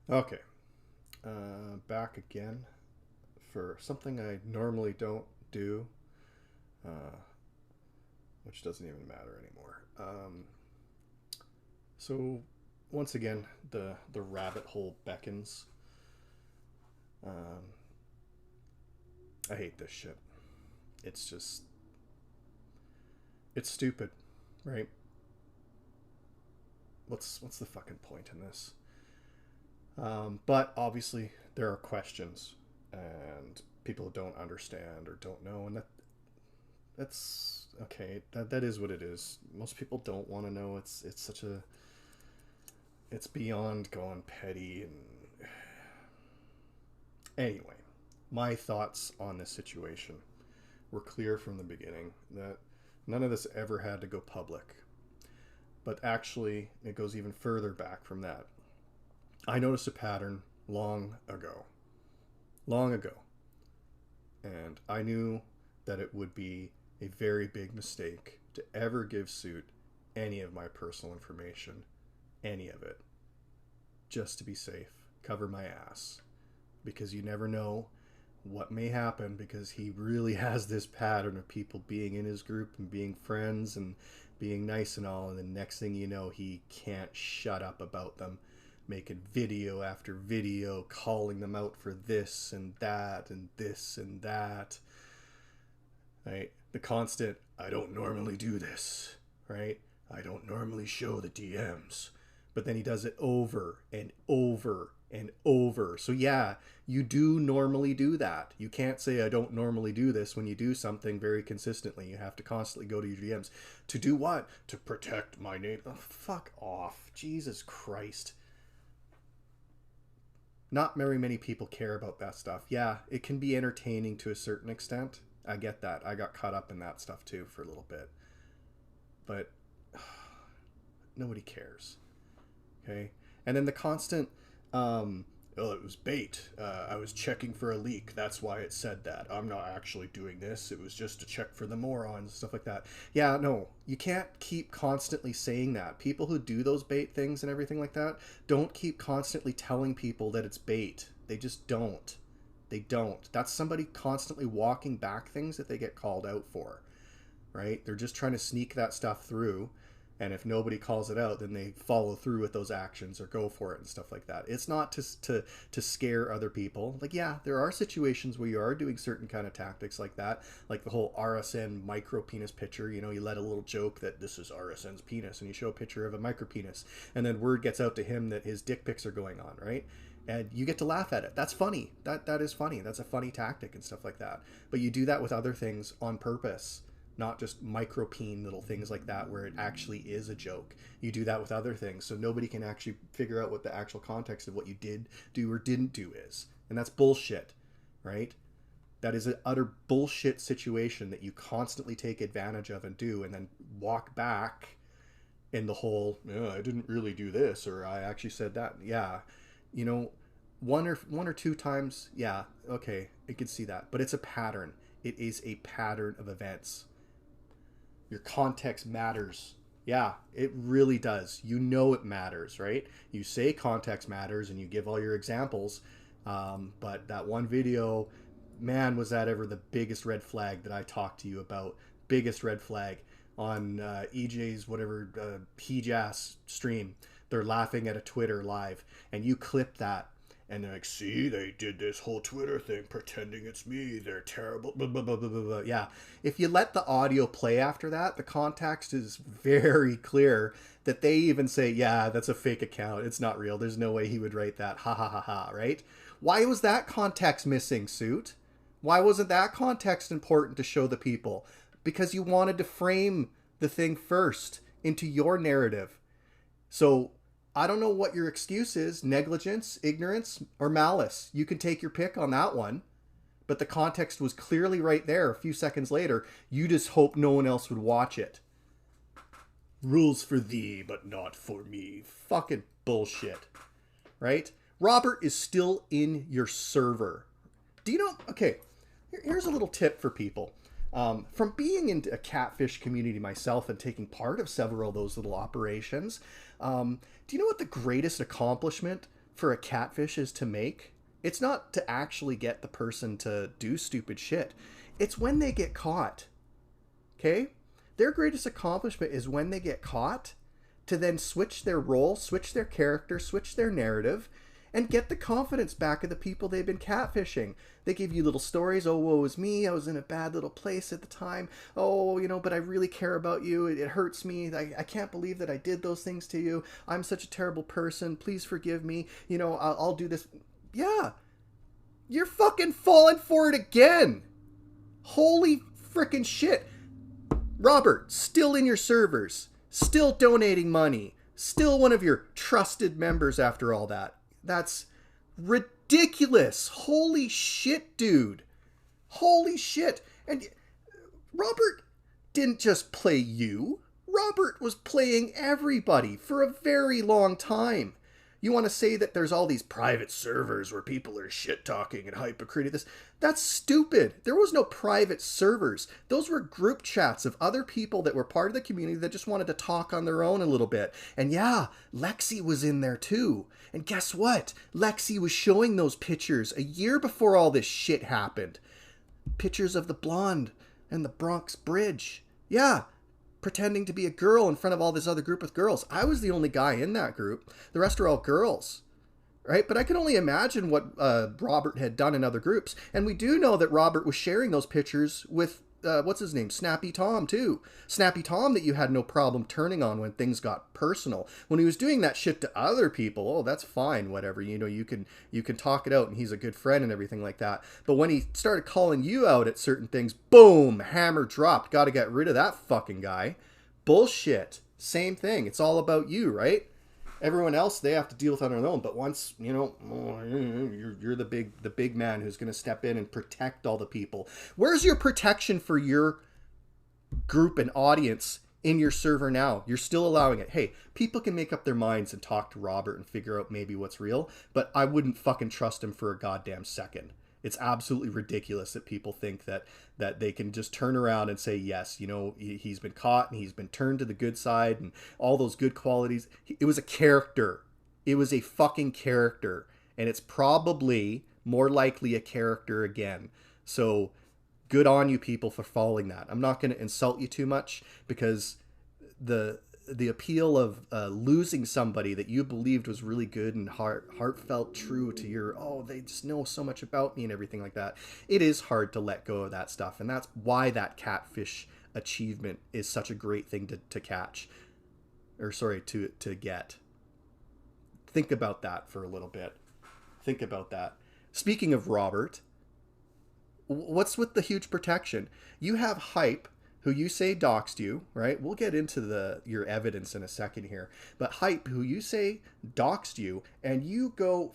Okay, back again for something I normally don't do, uh, which doesn't even matter anymore. So, once again, the rabbit hole beckons. Um, I hate this shit. It's just it's stupid, right? What's the fucking point in this? But obviously, there are questions and people don't understand or don't know, and that's okay. That is what it is. Most people don't want to know. It's such a it's beyond going petty and anyway. My thoughts on this situation were clear from the beginning that none of this ever had to go public. But actually, it goes even further back from that. I noticed a pattern long ago, and I knew that it would be a very big mistake to ever give Suit any of my personal information, any of it, just to be safe. Cover my ass. Because you never know what may happen because he really has this pattern of people being in his group and being friends and being nice and all, and the next thing you know he can't shut up about them, making video after video calling them out for this and that and this and that, right? The constant I don't normally do this, right? I don't normally show the DMs, but then he does it over and over and over. So yeah, you do normally do that. You can't say I don't normally do this when you do something very consistently. You have to constantly go to your DMs. To do what? To protect my name. Oh, fuck off. Jesus Christ. Not very many people care about that stuff. Yeah, it can be entertaining to a certain extent. I get that. I got caught up in that stuff too for a little bit. But nobody cares. Okay? And then the constant, oh, it was bait. I was checking for a leak. That's why it said that. I'm not actually doing this. It was just to check for the morons, stuff like that. Yeah, no, you can't keep constantly saying that. People who do those bait things and everything like that don't keep constantly telling people that it's bait. They just don't. They don't. That's somebody constantly walking back things that they get called out for, right? They're just trying to sneak that stuff through, and if nobody calls it out, then they follow through with those actions or go for it and stuff like that. It's not to scare other people. Like, yeah, there are situations where you are doing certain kind of tactics like that, like the whole RSN micro penis picture. You know, you let a little joke that this is RSN's penis, and you show a picture of a micro penis, and then word gets out to him that his dick pics are going on, right? And you get to laugh at it. That's funny. That is funny. That's a funny tactic and stuff like that. But you do that with other things on purpose, not just micropene little things like that where it actually is a joke. You do that with other things, so nobody can actually figure out what the actual context of what you did do or didn't do is. And that's bullshit, right? That is an utter bullshit situation that you constantly take advantage of and do, and then walk back in the whole, "Yeah, I didn't really do this," or "I actually said that." Yeah, you know, one or two times, yeah, okay, I could see that, but it's a pattern. It is a pattern of events. Your context matters. Yeah, it really does. You know it matters, right? You say context matters and you give all your examples, but that one video, man, was that ever the biggest red flag that I talked to you about? Biggest red flag on EJ's whatever PJAS stream. They're laughing at a Twitter live, and you clip that, and they're like, "See, they did this whole Twitter thing pretending it's me. They're terrible." Blah, blah, blah, blah, blah, blah. Yeah, if you let the audio play after that, the context is very clear that they even say, "Yeah, that's a fake account. It's not real. There's no way he would write that." Ha ha ha ha. Right? Why was that context missing, Suit? Why wasn't that context important to show the people? Because you wanted to frame the thing first into your narrative. So I don't know what your excuse is: negligence, ignorance, or malice. You can take your pick on that one. But the context was clearly right there a few seconds later. You just hope no one else would watch it. Rules for thee, but not for me. Fucking bullshit. Right? Robert is still in your server. Do you know? Okay, here's a little tip for people. From being in a catfish community myself and taking part of several of those little operations, do you know what the greatest accomplishment for a catfish is to make, it's not to actually get the person to do stupid shit. It's when they get caught. Okay? Their greatest accomplishment is when they get caught, to then switch their role, switch their character, switch their narrative, and get the confidence back of the people they've been catfishing. They give you little stories. Oh, woe is me. I was in a bad little place at the time. Oh, but I really care about you. It hurts me. I can't believe that I did those things to you. I'm such a terrible person. Please forgive me. I'll do this. Yeah. You're fucking falling for it again. Holy frickin' shit. Robert, still in your servers. Still donating money. Still one of your trusted members after all that. That's ridiculous. Holy shit, dude. Holy shit. And Robert didn't just play you. Robert was playing everybody for a very long time. You want to say that there's all these private servers where people are shit-talking and hypocriting. That's stupid. There was no private servers. Those were group chats of other people that were part of the community that just wanted to talk on their own a little bit. And yeah, Lexi was in there too. And guess what? Lexi was showing those pictures a year before all this shit happened. Pictures of the blonde and the Bronx Bridge. Yeah. Pretending to be a girl in front of all this other group of girls. I was the only guy in that group. The rest are all girls, right? But I can only imagine what Robert had done in other groups. And we do know that Robert was sharing those pictures with, what's his name? Snappy Tom, too. Snappy Tom that you had no problem turning on when things got personal. When he was doing that shit to other people, oh, that's fine, whatever. You can talk it out and he's a good friend and everything like that. But when he started calling you out at certain things, boom, hammer dropped. Got to get rid of that fucking guy. Bullshit. Same thing. It's all about you, right? Everyone else, they have to deal with it on their own. But once, you're the big man who's going to step in and protect all the people. Where's your protection for your group and audience in your server now? You're still allowing it. Hey, people can make up their minds and talk to Robert and figure out maybe what's real. But I wouldn't fucking trust him for a goddamn second. It's absolutely ridiculous that people think that they can just turn around and say, yes, he's been caught and he's been turned to the good side and all those good qualities. It was a character. It was a fucking character. And it's probably more likely a character again. So good on you people for following that. I'm not going to insult you too much because the appeal of losing somebody that you believed was really good and heartfelt, true to your, they just know so much about me and everything like that. It is hard to let go of that stuff. And that's why that catfish achievement is such a great thing to catch. Or sorry, to get. Think about that for a little bit. Think about that. Speaking of Robert, what's with the huge protection? You have Hype, who you say doxed you, right? We'll get into your evidence in a second here. But Hype, who you say doxed you, and you go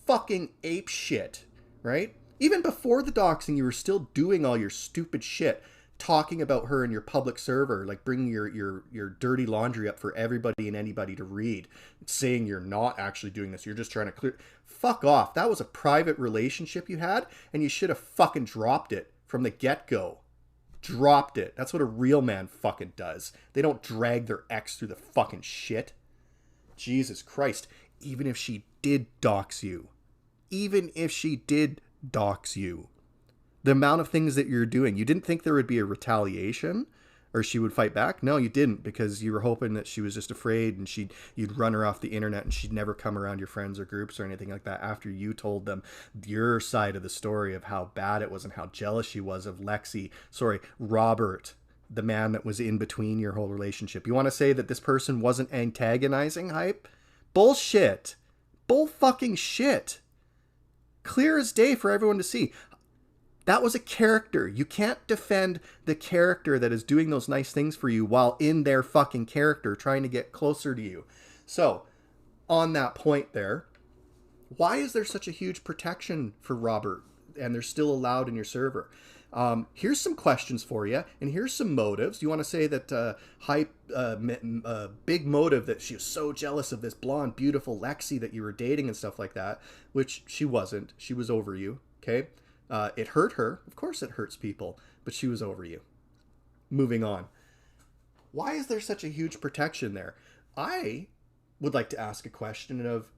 fucking ape shit, right? Even before the doxing, you were still doing all your stupid shit, talking about her in your public server, like bringing your dirty laundry up for everybody and anybody to read, saying you're not actually doing this. You're just trying to clear. Fuck off. That was a private relationship you had, and you should have fucking dropped it from the get-go. Dropped it. That's what a real man fucking does. They don't drag their ex through the fucking shit. Jesus Christ. Even if she did dox you. Even if she did dox you. The amount of things that you're doing. You didn't think there would be a retaliation? Or she would fight back? No, you didn't, because you were hoping that she was just afraid and you'd run her off the internet and she'd never come around your friends or groups or anything like that after you told them your side of the story of how bad it was and how jealous she was of Robert, the man that was in between your whole relationship. You want to say that this person wasn't antagonizing Hype? Bullshit. Bull fucking shit. Clear as day for everyone to see. That was a character. You can't defend the character that is doing those nice things for you while in their fucking character trying to get closer to you. So, on that point there, why is there such a huge protection for Robert and they're still allowed in your server? Here's some questions for you, and here's some motives. You want to say that Hype, big motive that she was so jealous of this blonde, beautiful Lexi that you were dating and stuff like that, which she wasn't. She was over you, okay? It hurt her. Of course it hurts people, but she was over you. Moving on. Why is there such a huge protection there? I would like to ask a question of,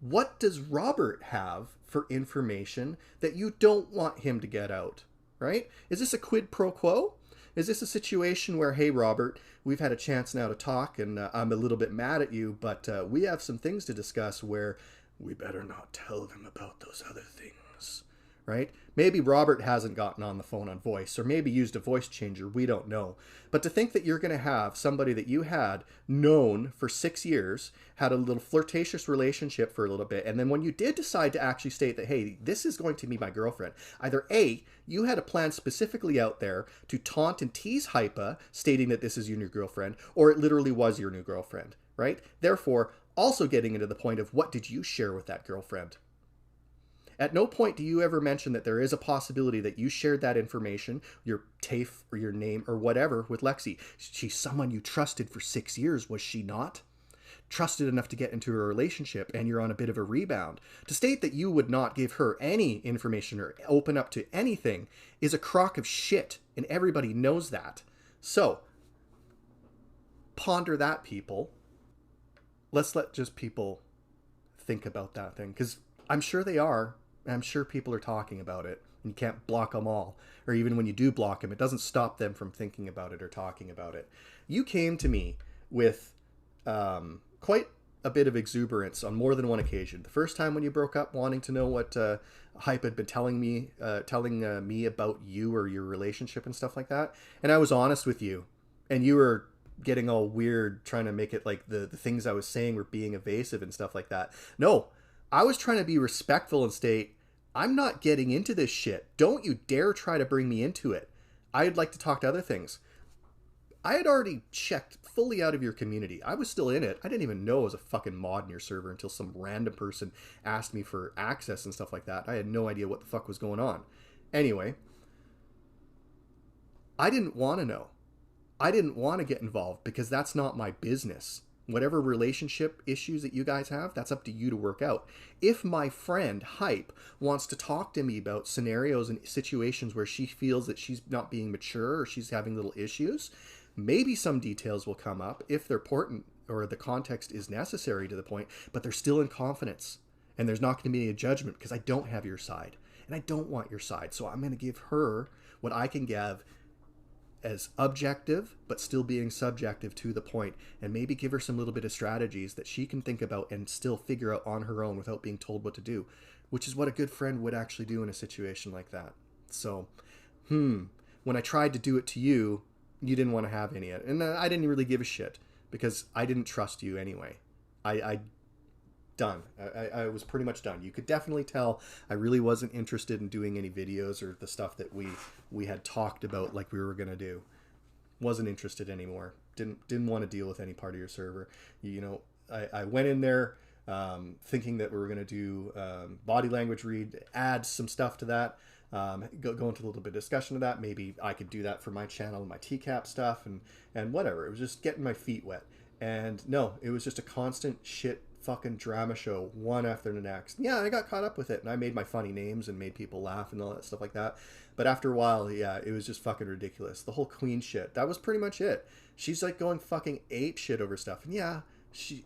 What does Robert have for information that you don't want him to get out, right? Is this a quid pro quo? Is this a situation where, hey, Robert, we've had a chance now to talk, and I'm a little bit mad at you, but we have some things to discuss where we better not tell them about those other things, right? Maybe Robert hasn't gotten on the phone on voice, or maybe used a voice changer, we don't know. But to think that you're going to have somebody that you had known for 6 years, had a little flirtatious relationship for a little bit, and then when you did decide to actually state that, hey, this is going to be my girlfriend, either A, you had a plan specifically out there to taunt and tease Hypa, stating that this is your new girlfriend, or it literally was your new girlfriend, right? Therefore, also getting into the point of what did you share with that girlfriend? At no point do you ever mention that there is a possibility that you shared that information, your TAFE or your name or whatever, with Lexi. She's someone you trusted for 6 years, was she not? Trusted enough to get into a relationship, and you're on a bit of a rebound. To state that you would not give her any information or open up to anything is a crock of shit, and everybody knows that. So, ponder that, people. Let's let just people think about that thing, because I'm sure they are. I'm sure people are talking about it, and you can't block them all. Or even when you do block them, it doesn't stop them from thinking about it or talking about it. You came to me with quite a bit of exuberance on more than one occasion. The first time when you broke up, wanting to know what Hype had been telling me about you or your relationship and stuff like that. And I was honest with you, and you were getting all weird, trying to make it like the things I was saying were being evasive and stuff like that. No, I was trying to be respectful and state, I'm not getting into this shit. Don't you dare try to bring me into it. I'd like to talk to other things. I had already checked fully out of your community. I was still in it. I didn't even know I was a fucking mod in your server until some random person asked me for access and stuff like that. I had no idea what the fuck was going on. Anyway, I didn't want to know. I didn't want to get involved because that's not my business. Whatever relationship issues that you guys have, that's up to you to work out. If my friend Hype wants to talk to me about scenarios and situations where she feels that she's not being mature or she's having little issues, maybe some details will come up if they're important or the context is necessary to the point, but they're still in confidence. And there's not going to be a judgment because I don't have your side. And I don't want your side. So I'm going to give her what I can give as objective, but still being subjective to the point, and maybe give her some little bit of strategies that she can think about and still figure out on her own without being told what to do, which is what a good friend would actually do in a situation like that. So, when I tried to do it to you, you didn't want to have any of it. And I didn't really give a shit because I didn't trust you anyway. I was pretty much done. You could definitely tell I really wasn't interested in doing any videos or the stuff that we had talked about like we were going to do. Wasn't interested anymore. Didn't want to deal with any part of your server. You know, I went in there thinking that we were going to do body language read, add some stuff to that, go into a little bit of discussion of that. Maybe I could do that for my channel and my TCAP stuff and whatever. It was just getting my feet wet. And no, it was just a constant shit fucking drama show, one after the next. Yeah, I got caught up with it, and I made my funny names and made people laugh and all that stuff like that. But after a while, yeah, it was just fucking ridiculous. The whole queen shit, that was pretty much it. She's like going fucking ape shit over stuff. And yeah, she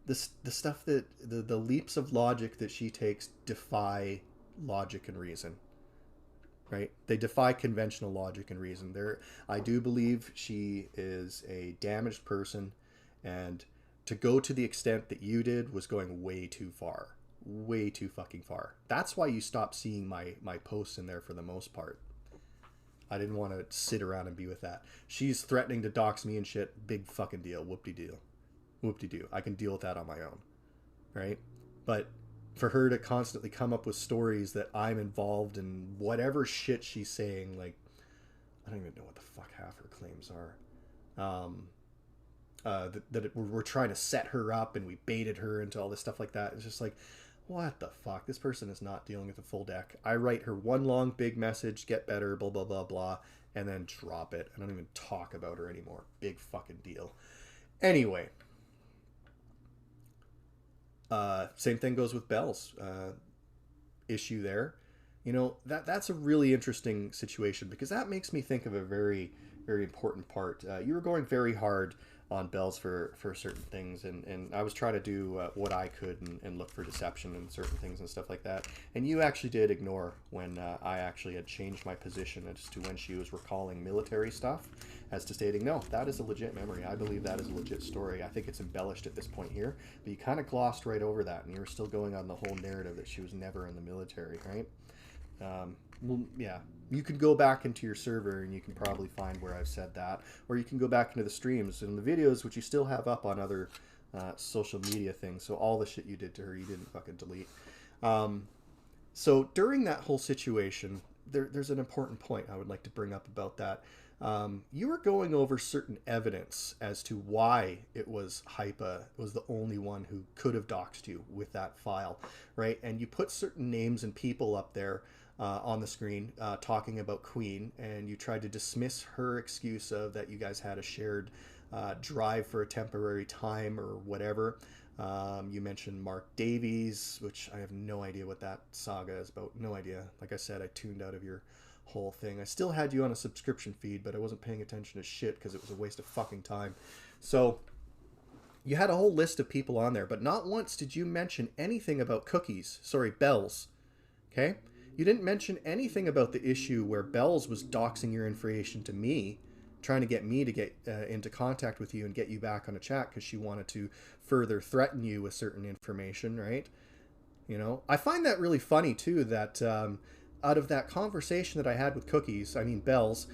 the stuff that the leaps of logic that she takes defy logic and reason. Right? They defy conventional logic and reason. I do believe she is a damaged person, and to go to the extent that you did was going way too far. Way too fucking far. That's why you stopped seeing my posts in there for the most part. I didn't want to sit around and be with that. She's threatening to dox me and shit. Big fucking deal. Whoop-de-doo. Whoop-de-doo. I can deal with that on my own. Right? But for her to constantly come up with stories that I'm involved in whatever shit she's saying, like, I don't even know what the fuck half her claims are. We're trying to set her up and we baited her into all this stuff like that. It's just like, what the fuck? This person is not dealing with a full deck. I write her one long big message, get better, blah, blah, blah, blah, and then drop it. I don't even talk about her anymore. Big fucking deal. Anyway. Same thing goes with Belle's issue there. You know, that's a really interesting situation because that makes me think of a very, very important part. You were going very hard on bells for certain things, and I was trying to do what I could and look for deception and certain things and stuff like that. And you actually did ignore when I actually had changed my position as to when she was recalling military stuff, as to stating, no, that is a legit memory. I believe that is a legit story. I think it's embellished at this point here, but you kind of glossed right over that, and you were still going on the whole narrative that she was never in the military, right? Well, yeah, you can go back into your server and you can probably find where I've said that, or you can go back into the streams and the videos, which you still have up on other social media things. So all the shit you did to her, you didn't fucking delete. So during that whole situation, there's an important point I would like to bring up about that. You were going over certain evidence as to why it was Hypa was the only one who could have doxed you with that file, right? And you put certain names and people up there on the screen talking about Queen, and you tried to dismiss her excuse of that you guys had a shared drive for a temporary time or whatever. You mentioned Mark Davies, which I have no idea what that saga is about. No idea. Like I said, I tuned out of your whole thing. I still had you on a subscription feed, but I wasn't paying attention to shit because it was a waste of fucking time. So you had a whole list of people on there, but not once did you mention anything about cookies. Sorry, Bells. Okay? You didn't mention anything about the issue where Bells was doxing your information to me, trying to get me to get into contact with you and get you back on a chat because she wanted to further threaten you with certain information, right? You know, I find that really funny too, that out of that conversation that I had with Bells,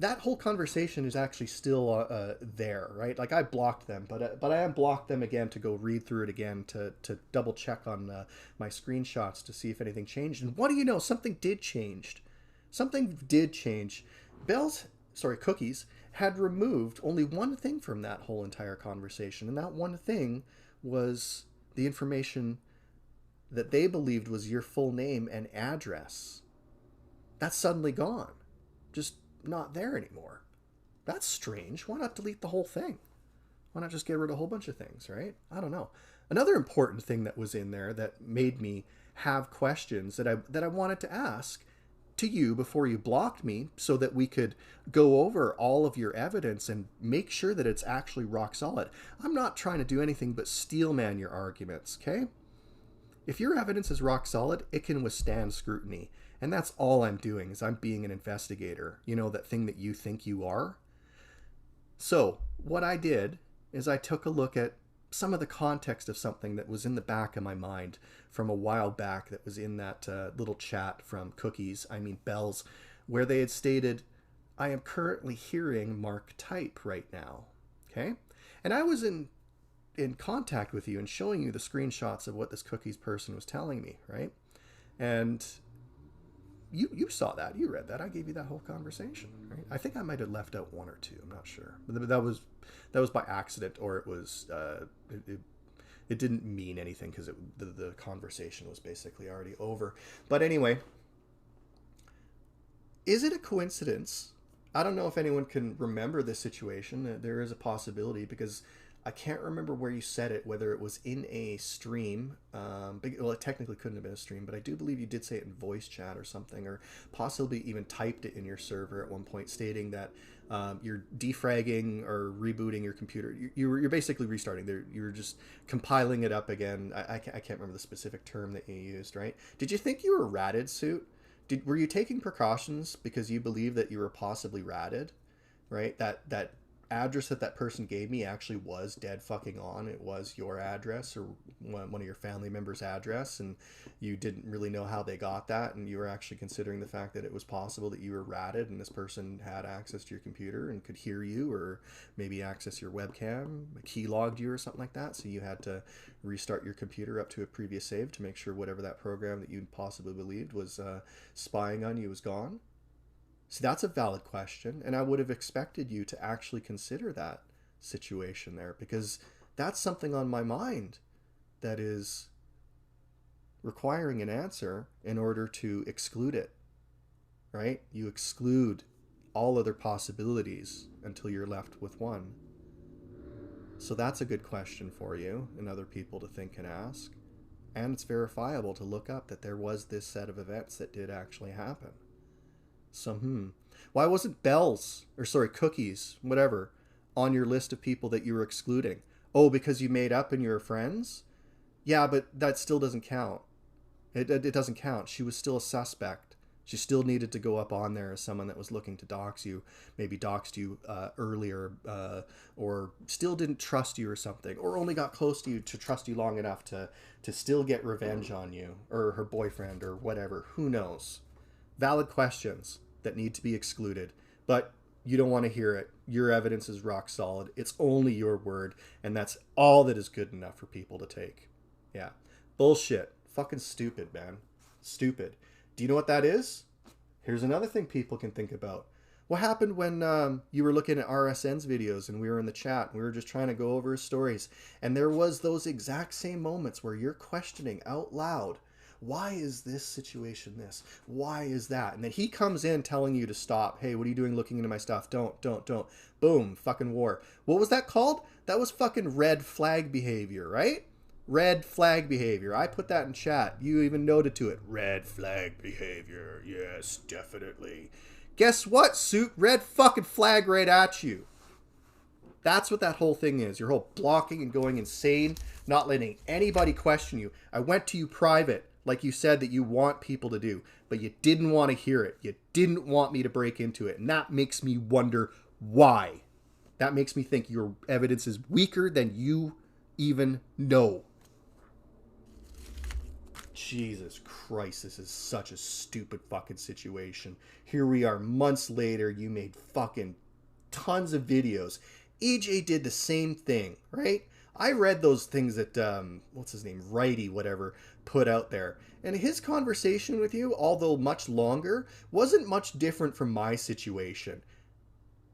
that whole conversation is actually still there, right? Like, I blocked them, but I unblocked them again to go read through it again to double check on my screenshots to see if anything changed. And what do you know? Something did change. Something did change. Cookies had removed only one thing from that whole entire conversation, and that one thing was the information that they believed was your full name and address. That's suddenly gone. Just not there anymore. That's strange. Why not delete the whole thing? Why not just get rid of a whole bunch of things, right? I don't know. Another important thing that was in there that made me have questions that I wanted to ask to you before you blocked me, so that we could go over all of your evidence and make sure that it's actually rock solid. I'm not trying to do anything but steelman your arguments, okay? If your evidence is rock solid, it can withstand scrutiny. And that's all I'm doing, is I'm being an investigator. You know, that thing that you think you are? So what I did is I took a look at some of the context of something that was in the back of my mind from a while back, that was in that little chat from Bells, where they had stated, I am currently hearing Mark type right now. Okay? And I was in contact with you and showing you the screenshots of what this Cookies person was telling me, right? And you saw that, you read that. I gave you that whole conversation, right? I think I might have left out one or two. I'm not sure, but that was by accident, or it was it didn't mean anything because the conversation was basically already over. But anyway, is it a coincidence? I don't know if anyone can remember this situation. There is a possibility, because I can't remember where you said it, whether it was in a stream. Well, it technically couldn't have been a stream, but I do believe you did say it in voice chat or something, or possibly even typed it in your server at one point, stating that you're defragging or rebooting your computer. You're basically restarting. You're just compiling it up again. I can't remember the specific term that you used, right? Did you think you were ratted, Suit? Were you taking precautions because you believe that you were possibly ratted, right? That address that person gave me actually was dead fucking on. It was your address, or one of your family members' address, and you didn't really know how they got that, and you were actually considering the fact that it was possible that you were ratted and this person had access to your computer and could hear you, or maybe access your webcam, keylogged you or something like that, so you had to restart your computer up to a previous save to make sure whatever that program that you possibly believed was spying on you was gone. So that's a valid question, and I would have expected you to actually consider that situation there, because that's something on my mind that is requiring an answer in order to exclude it, right? You exclude all other possibilities until you're left with one. So that's a good question for you and other people to think and ask. And it's verifiable to look up that there was this set of events that did actually happen. So, why wasn't Cookies, whatever, on your list of people that you were excluding? Oh, because you made up and you're friends? Yeah, but that still doesn't count. It doesn't count. She was still a suspect. She still needed to go up on there as someone that was looking to dox you, maybe doxed you earlier, or still didn't trust you or something, or only got close to you to trust you long enough to still get revenge on you, or her boyfriend, or whatever. Who knows? Valid questions that need to be excluded, but you don't want to hear it. Your evidence is rock solid. It's only your word, and that's all that is good enough for people to take. Yeah. Bullshit. Fucking stupid, man. Stupid. Do you know what that is? Here's another thing people can think about. What happened when you were looking at RSN's videos and we were in the chat and we were just trying to go over his stories, and there was those exact same moments where you're questioning out loud, why is this situation this? Why is that? And then he comes in telling you to stop. Hey, what are you doing looking into my stuff? Don't. Boom. Fucking war. What was that called? That was fucking red flag behavior, right? Red flag behavior. I put that in chat. You even noted to it. Red flag behavior. Yes, definitely. Guess what, Suit? Red fucking flag right at you. That's what that whole thing is. Your whole blocking and going insane, not letting anybody question you. I went to you private, like you said that you want people to do, but you didn't want to hear it. You didn't want me to break into it. And that makes me wonder why. That makes me think your evidence is weaker than you even know. Jesus Christ, this is such a stupid fucking situation. Here we are months later, you made fucking tons of videos. EJ did the same thing, right? I read those things that, what's his name, Righty, whatever, put out there. And his conversation with you, although much longer, wasn't much different from my situation.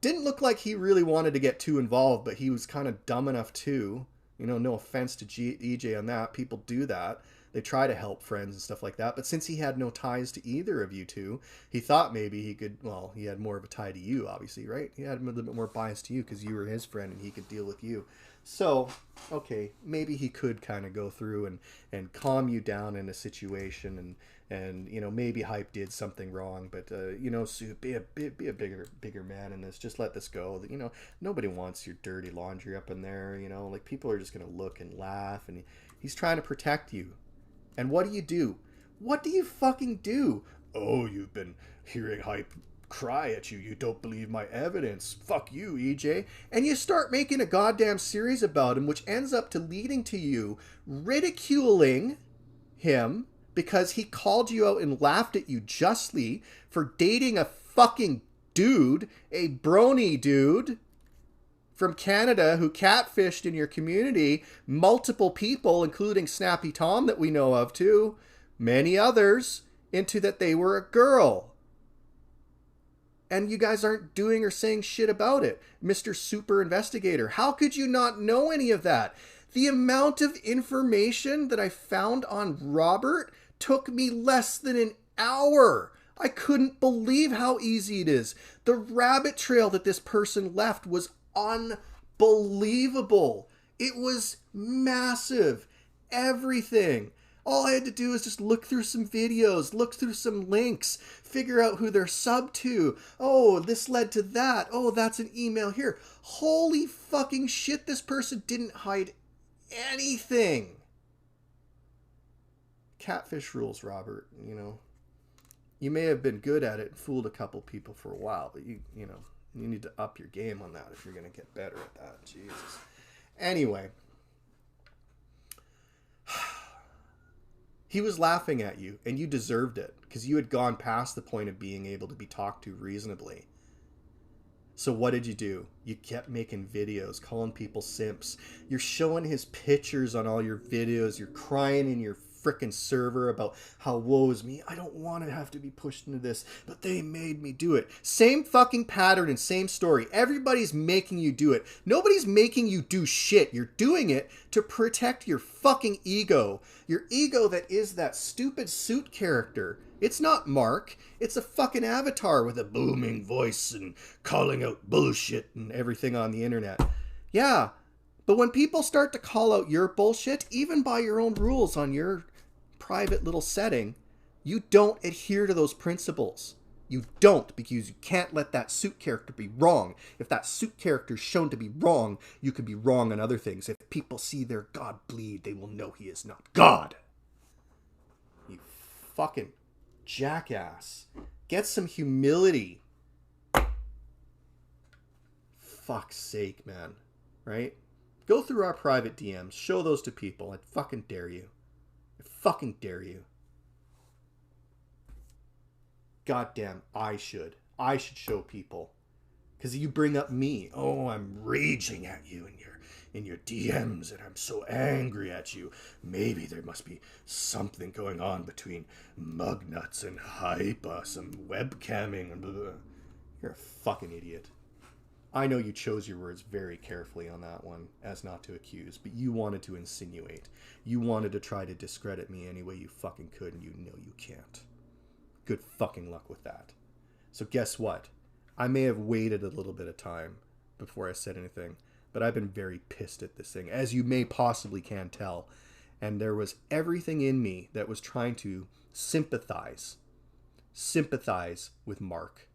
Didn't look like he really wanted to get too involved, but he was kind of dumb enough too. You know, no offense to EJ on that. People do that. They try to help friends and stuff like that. But since he had no ties to either of you two, he thought maybe he could, well, he had more of a tie to you, obviously, right? He had a little bit more bias to you because you were his friend and he could deal with you. So, okay, maybe he could kind of go through and calm you down in a situation, and you know, maybe Hype did something wrong, but you know, Sue, be a bigger man in this. Just let this go. You know, nobody wants your dirty laundry up in there. You know, like, people are just gonna look and laugh, and he's trying to protect you. And what do? What do you fucking do? Oh, you've been hearing Hype cry at you. You don't believe my evidence. Fuck you, EJ. And you start making a goddamn series about him, which ends up to leading to you ridiculing him because he called you out and laughed at you justly for dating a fucking dude, a brony dude from Canada who catfished in your community multiple people, including Snappy Tom that we know of too, many others, into that they were a girl. And you guys aren't doing or saying shit about it. Mr. Super Investigator, how could you not know any of that? The amount of information that I found on Robert took me less than an hour. I couldn't believe how easy it is. The rabbit trail that this person left was unbelievable. It was massive. Everything. All I had to do was just look through some videos, look through some links, figure out who they're sub to. Oh, this led to that. Oh, that's an email here. Holy fucking shit, this person didn't hide anything. Catfish rules, Robert. You know, you may have been good at it and fooled a couple people for a while, but you know, you need to up your game on that if you're going to get better at that. Jesus. Anyway. He was laughing at you, and you deserved it, because you had gone past the point of being able to be talked to reasonably. So what did you do? You kept making videos, calling people simps. You're showing his pictures on all your videos. You're crying in your frickin' server about how woe is me. I don't want to have to be pushed into this, but they made me do it. Same fucking pattern and same story. Everybody's making you do it. Nobody's making you do shit. You're doing it to protect your fucking ego. Your ego that is that stupid Suit character. It's not Mark. It's a fucking avatar with a booming voice and calling out bullshit and everything on the internet. Yeah, but when people start to call out your bullshit, even by your own rules on your private little setting, you don't adhere to those principles. You don't, because you can't let that suit character be wrong. If that suit character is shown to be wrong, you could be wrong on other things. If people see their God bleed, they will know he is not God. You fucking jackass. Get some humility. Fuck's sake, man. Right? Go through our private DMs. Show those to people. I fucking dare you. I fucking dare you. Goddamn, I should show people, because you bring up me. Oh, I'm raging at you in your DMs, and I'm so angry at you. Maybe there must be something going on between Mugnuts and Hypa, some webcamming and blah, blah. You're a fucking idiot. I know you chose your words very carefully on that one, as not to accuse, but you wanted to insinuate. You wanted to try to discredit me any way you fucking could, and you know you can't. Good fucking luck with that. So guess what? I may have waited a little bit of time before I said anything, but I've been very pissed at this thing, as you may possibly can tell. And there was everything in me that was trying to sympathize with Mark,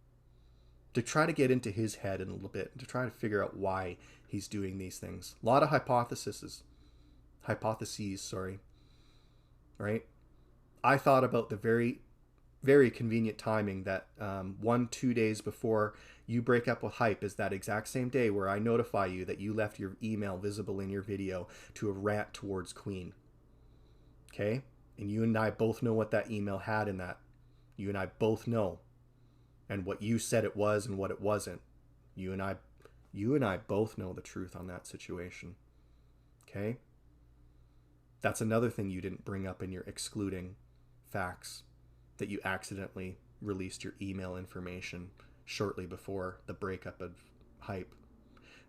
to try to get into his head in a little bit, to try to figure out why he's doing these things. A lot of hypotheses, right? I thought about the very convenient timing that 1-2 days before you break up with Hype is that exact same day where I notify you that you left your email visible in your video to a rant towards Queen. Okay? And you and I both know what that email had in that. You and I both know. And what you said it was and what it wasn't. You and I both know the truth on that situation. Okay? That's another thing you didn't bring up in your excluding facts. That you accidentally released your email information shortly before the breakup of Hype.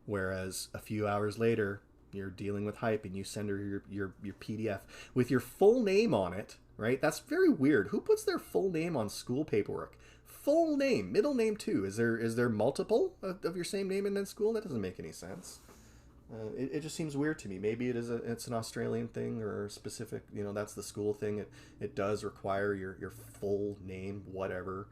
Whereas a few hours later, you're dealing with Hype and you send her your PDF with your full name on it, right? That's very weird. Who puts their full name on school paperwork? Full name, middle name too. Is there multiple of your same name in school? That doesn't make any sense. It just seems weird to me. Maybe it's an Australian thing or specific, that's the school thing. It does require your full name, whatever.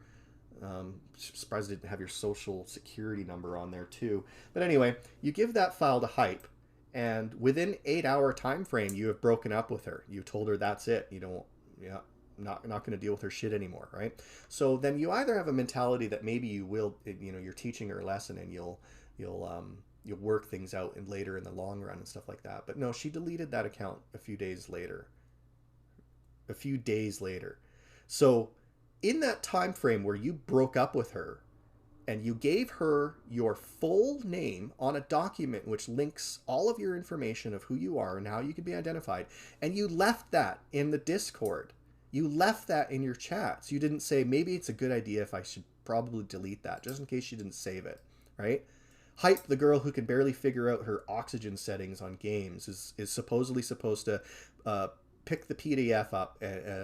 Surprised it didn't have your social security number on there too. But anyway, you give that file to Hype, and within 8-hour time frame, you have broken up with her. You told her that's it. You don't, not going to deal with her shit anymore, right? So then you either have a mentality that maybe you will, you're teaching her a lesson and you'll work things out later in the long run and stuff like that. But no, she deleted that account a few days later. So in that time frame where you broke up with her and you gave her your full name on a document which links all of your information of who you are and how you can be identified, and you left that in the Discord, you left that in your chats, you didn't say, maybe it's a good idea if I should probably delete that, just in case she didn't save it, right? Hype, the girl who can barely figure out her oxygen settings on games, is supposedly supposed to pick the PDF up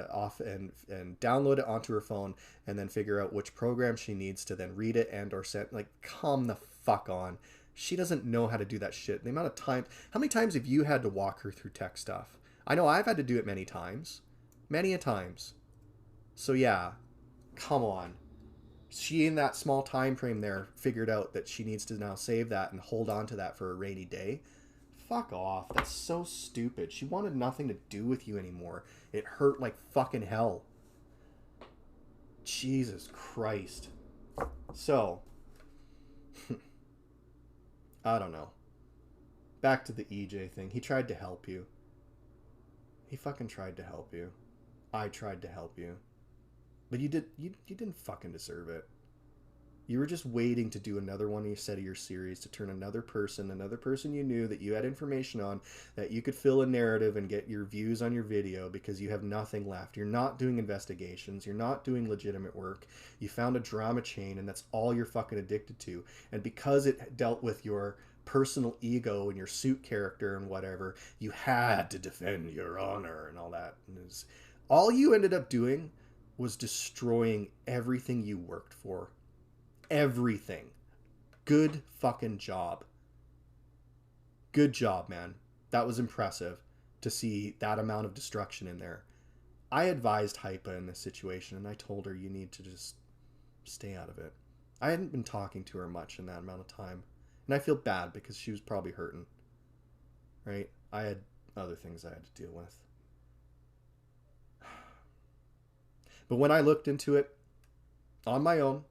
off and download it onto her phone, and then figure out which program she needs to then read it and or send. Like, come the fuck on. She doesn't know how to do that shit. The amount of time. How many times have you had to walk her through tech stuff? I know I've had to do it many times. Many a times. So yeah, come on. She, in that small time frame there, figured out that she needs to now save that and hold on to that for a rainy day. Fuck off. That's so stupid. She wanted nothing to do with you anymore. It hurt like fucking hell. Jesus Christ. So, I don't know. Back to the EJ thing. He tried to help you. He fucking tried to help you. I tried to help you. But you didn't fucking deserve it. You were just waiting to do another one of your series, to turn another person you knew that you had information on, that you could fill a narrative and get your views on your video, because you have nothing left. You're not doing investigations. You're not doing legitimate work. You found a drama chain, and that's all you're fucking addicted to. And because it dealt with your personal ego and your suit character and whatever, you had to defend your honor and all that. And all you ended up doing was destroying everything you worked for. Everything. Good fucking job. Good job, man. That was impressive to see that amount of destruction in there. I advised Hypa in this situation, and I told her, you need to just Stay out of it. I hadn't been talking to her much in that amount of time. And I feel bad because she was probably hurting. Right? I had other things I had to deal with. But when I looked into it on my own,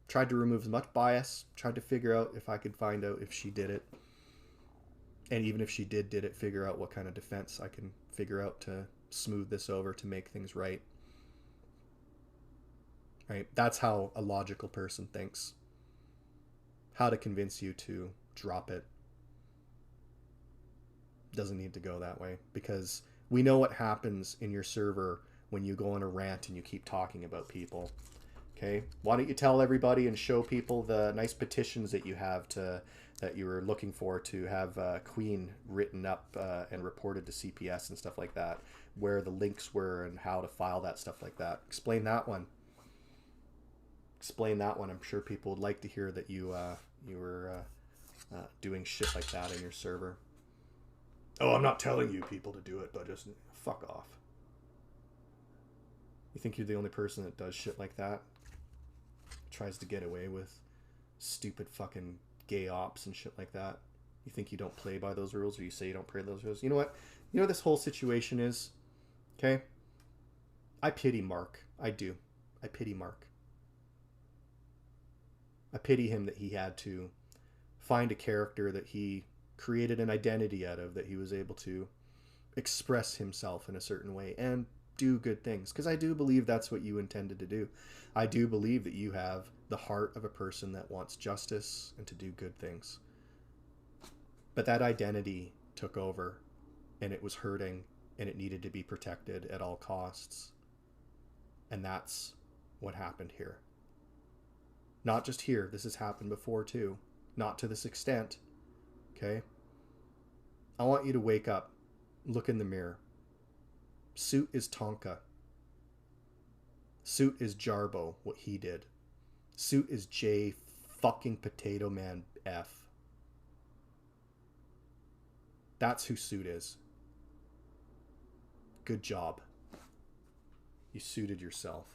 tried to remove as much bias, tried to figure out if I could find out if she did it. And even if she did it, figure out what kind of defense I can figure out to smooth this over to make things right. Right? That's how a logical person thinks. How to convince you to drop it. Doesn't need to go that way, because we know what happens in your server when you go on a rant and you keep talking about people. Okay, why don't you tell everybody and show people the nice petitions that you have that you were looking for to have Queen written up and reported to CPS and stuff like that, where the links were and how to file that stuff like that. Explain that one. Explain that one. I'm sure people would like to hear that you were doing shit like that in your server. Oh, I'm not telling you people to do it, but just fuck off. You think you're the only person that does shit like that? Tries to get away with stupid fucking gay ops and shit like that? You think you don't play by those rules, or you say you don't play those rules? You know what? You know what this whole situation is? Okay? I pity Mark. I do. I pity Mark. I pity him that he had to find a character that he created an identity out of, that he was able to express himself in a certain way and do good things, because I do believe that's what you intended to do. I do believe that you have the heart of a person that wants justice and to do good things, but that identity took over and it was hurting and it needed to be protected at all costs, and that's what happened here. Not just here, this has happened before too, not to this extent. Okay? I want you to wake up. Look in the mirror. Suit is Tonka. Suit is Jarbo, what he did. Suit is J fucking Potato Man F. That's who Suit is. Good job. You suited yourself.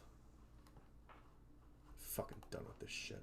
Fucking done with this shit.